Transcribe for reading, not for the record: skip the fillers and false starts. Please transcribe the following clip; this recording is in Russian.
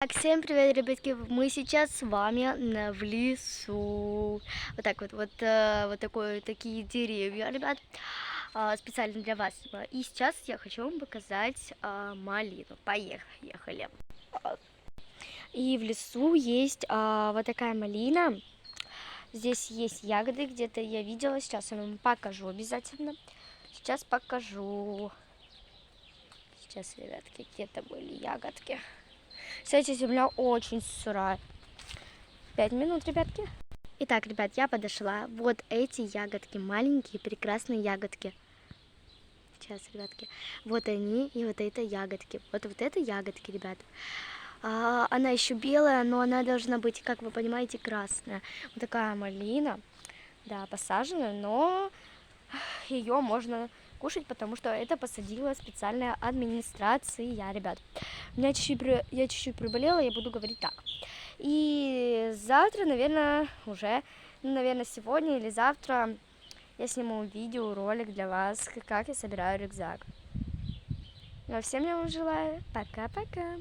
Так, всем привет, ребятки! Мы сейчас с вами в лесу. Вот так вот такие деревья, ребят, специально для вас. И сейчас я хочу вам показать малину. Поехали. И в лесу есть вот такая малина. Здесь есть ягоды, где-то я видела. Сейчас я вам покажу обязательно. Сейчас покажу. Сейчас, ребятки, где-то были ягодки. Кстати, земля очень сырая. 5 минут, ребятки. Итак, ребят, я подошла. Вот эти ягодки, маленькие, прекрасные ягодки. Сейчас, ребятки. Вот они и вот это ягодки. Вот это ягодки, ребят. Она еще белая, но она должна быть, как вы понимаете, красная. Вот такая малина. Да, посажена, но ее можно кушать, потому что это посадила специальная администрация, ребят. Я чуть-чуть приболела, я буду говорить так. И завтра, наверное, сегодня или завтра я сниму видео, ролик для вас, как я собираю рюкзак. Ну а всем я вам желаю пока-пока.